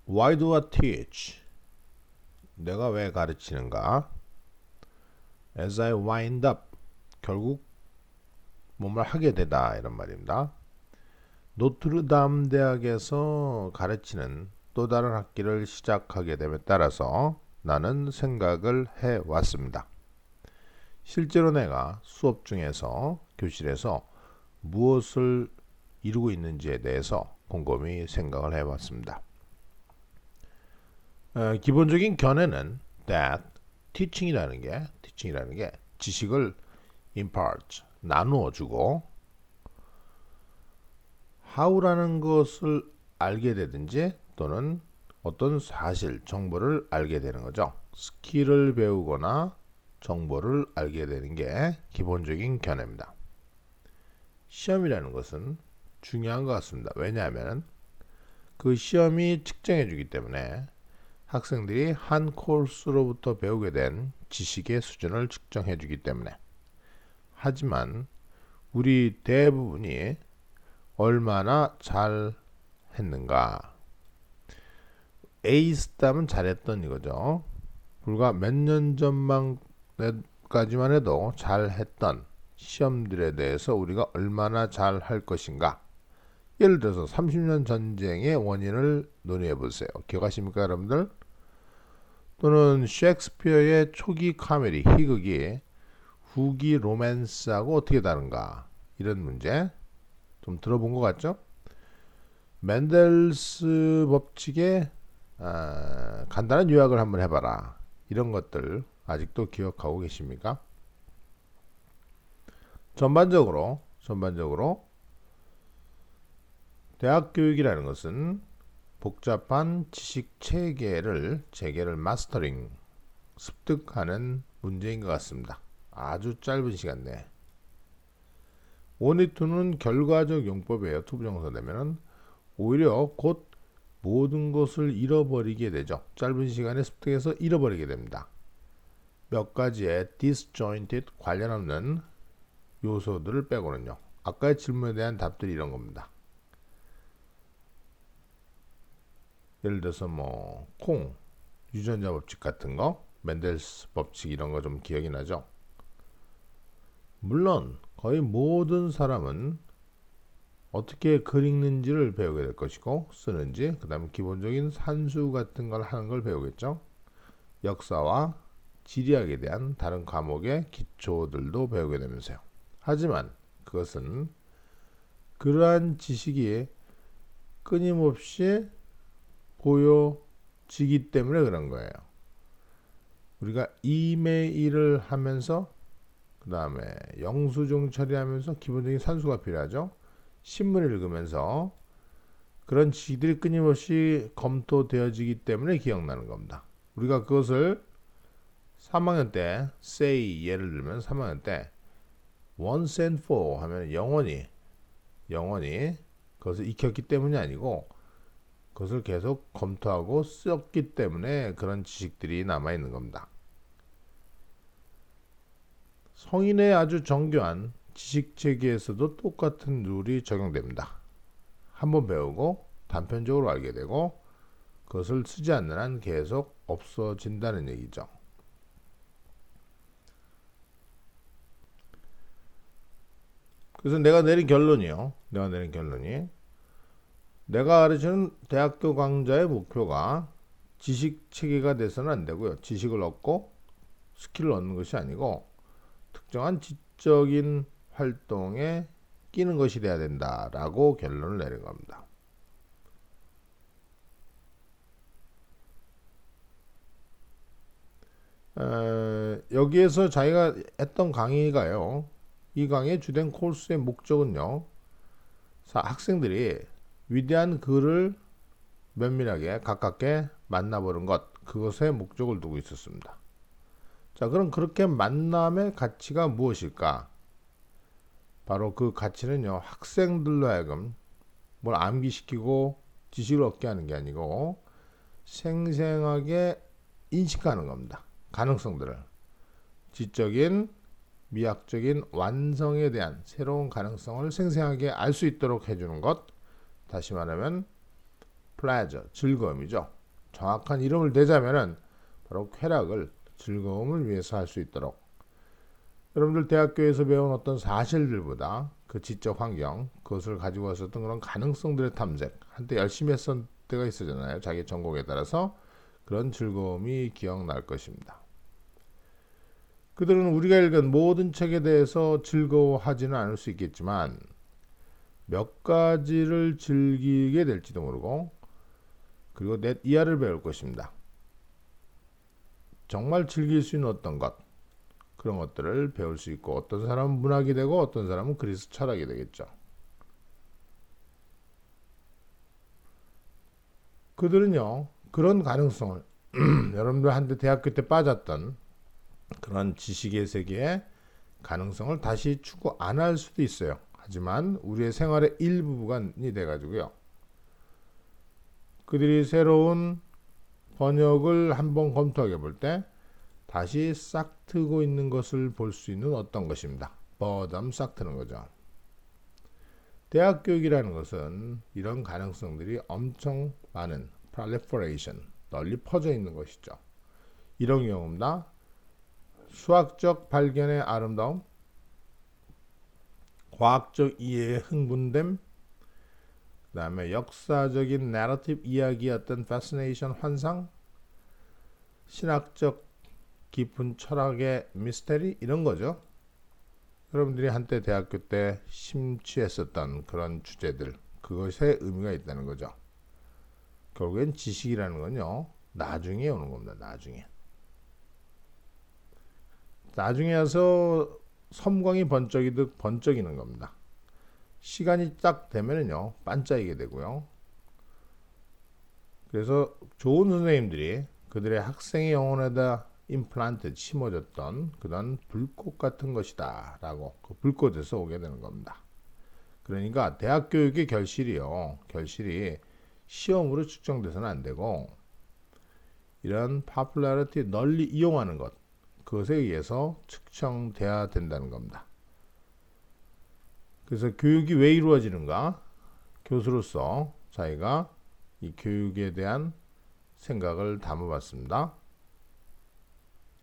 Why do I teach? 내가 왜 가르치는가? As I wind up, 결국 뭐뭘 하게 되다 이런 말입니다. 노트르담 대학에서 가르치는 또 다른 학기를 시작하게 됨에 따라서 나는 생각을 해왔습니다. 실제로 내가 수업 중에서 교실에서 무엇을 이루고 있는지에 대해서 곰곰이 생각을 해봤습니다. 기본적인 견해는 that teaching이라는 게 지식을 impart 나누어 주고 how라는 것을 알게 되든지 또는 어떤 사실, 정보를 알게 되는 거죠. 스킬을 배우거나 정보를 알게 되는 게 기본적인 견해입니다. 시험이라는 것은 중요한 것 같습니다. 왜냐하면 그 시험이 측정해 주기 때문에 학생들이 한 코र्스로부터 배우게 된 지식의 수준을 측정해 주기 때문에. 하지만 우리 대부분이 얼마나 잘 했는가? 에이스 따면 잘했던 이거죠. 불과 몇 년 전만까지만 해도 잘했던 시험들에 대해서 우리가 얼마나 잘 할 것인가? 예를 들어서 30년 전쟁의 원인을 논의해 보세요. 기억하십니까, 여러분들? 또는 셰익스피어의 초기 카메디, 희극이 후기 로맨스하고 어떻게 다른가? 이런 문제 좀 들어본 것 같죠? 맨델스 법칙의 간단한 요약을 한번 해봐라. 이런 것들 아직도 기억하고 계십니까? 전반적으로 대학 교육이라는 것은 복잡한 지식 체계를 마스터링, 습득하는 문제인 것 같습니다. 아주 짧은 시간 내에. 원리투는 결과적 용법이에요. 투부정사 되면은 오히려 곧 모든 것을 잃어버리게 되죠. 짧은 시간에 습득해서 잃어버리게 됩니다. 몇 가지의 disjointed 관련 없는 요소들을 빼고는요. 아까의 질문에 대한 답들이 이런 겁니다. 예를 들어서 콩, 유전자 법칙 같은 거, 맨델스 법칙 이런 거 좀 기억이 나죠? 물론 거의 모든 사람은 어떻게 글 읽는지를 배우게 될 것이고 쓰는지, 그 다음에 기본적인 산수 같은 걸 하는 걸 배우겠죠. 역사와 지리학에 대한 다른 과목의 기초들도 배우게 되면서요. 하지만 그것은 그러한 지식이 끊임없이 보여지기 때문에 그런 거예요. 우리가 이메일을 하면서 그 다음에 영수증 처리하면서 기본적인 산수가 필요하죠. 신문을 읽으면서 그런 지식들이 끊임없이 검토되어지기 때문에 기억나는 겁니다. 우리가 그것을 3학년 때 say 예를 들면 3학년 때 once and for 하면 영원히 그것을 익혔기 때문이 아니고 그것을 계속 검토하고 썼기 때문에 그런 지식들이 남아있는 겁니다. 성인의 아주 정교한 지식체계에서도 똑같은 룰이 적용됩니다. 한번 배우고 단편적으로 알게 되고 그것을 쓰지 않는 한 계속 없어진다는 얘기죠. 그래서 내가 내린 결론이 내가 가르치는 대학교 강좌의 목표가 지식 체계가 돼서는 안 되고요. 지식을 얻고 스킬을 얻는 것이 아니고 특정한 지적인 활동에 끼는 것이 돼야 된다라고 결론을 내린 겁니다. 여기에서 자기가 했던 강의가요. 이 강의의 주된 코र्스의 목적은요. 학생들이 위대한 글을 면밀하게 가깝게 만나보는 것, 그것에 목적을 두고 있었습니다. 자, 그럼 그렇게 만남의 가치가 무엇일까? 바로 그 가치는요, 학생들로 하여금 뭘 암기시키고 지식을 얻게 하는 게 아니고 생생하게 인식하는 겁니다. 가능성들을. 지적인, 미학적인 완성에 대한 새로운 가능성을 생생하게 알 수 있도록 해주는 것. 다시 말하면 pleasure, 즐거움이죠. 정확한 이름을 대자면은 바로 쾌락을, 즐거움을 위해서 할 수 있도록 여러분들 대학교에서 배운 어떤 사실들보다 그 지적 환경, 그것을 가지고 왔었던 그런 가능성들의 탐색, 한때 열심히 했던 때가 있었잖아요. 자기 전공에 따라서 그런 즐거움이 기억날 것입니다. 그들은 우리가 읽은 모든 책에 대해서 즐거워하지는 않을 수 있겠지만 몇 가지를 즐기게 될지도 모르고 그리고 넷 이하를 배울 것입니다. 정말 즐길 수 있는 어떤 것, 그런 것들을 배울 수 있고 어떤 사람은 문학이 되고 어떤 사람은 그리스 철학이 되겠죠. 그들은요 그런 가능성을 여러분들 한때 대학교 때 빠졌던 그런 지식의 세계에 가능성을 다시 추구 안 할 수도 있어요. 하지만 우리의 생활의 일부분이 돼가지고요. 그들이 새로운 번역을 한번 검토해 볼 때 다시 싹 트고 있는 것을 볼 수 있는 어떤 것입니다. 버담 싹 트는 거죠. 대학 교육이라는 것은 이런 가능성들이 엄청 많은 proliferation, 널리 퍼져 있는 것이죠. 이런 경우입니다. 수학적 발견의 아름다움, 과학적 이해의 흥분됨, 그 다음에 역사적인 내러티브 이야기였던 fascination 환상, 신학적 깊은 철학의 미스테리 이런 거죠. 여러분들이 한때 대학교 때 심취했었던 그런 주제들, 그것에 의미가 있다는 거죠. 결국엔 지식이라는 건요 나중에 오는 겁니다. 나중에 와서 섬광이 번쩍이듯 번쩍이는 겁니다. 시간이 딱 되면은요 반짝이게 되고요. 그래서 좋은 선생님들이 그들의 학생의 영혼에다 임플란트 심어줬던 그런 불꽃 같은 것이다 라고 그 불꽃에서 오게 되는 겁니다. 그러니까 대학 교육의 결실이 시험으로 측정돼서는 안 되고 이런 popularity 널리 이용하는 것, 그것에 의해서 측정돼야 된다는 겁니다. 그래서 교육이 왜 이루어지는가? 교수로서 자기가 이 교육에 대한 생각을 담아봤습니다.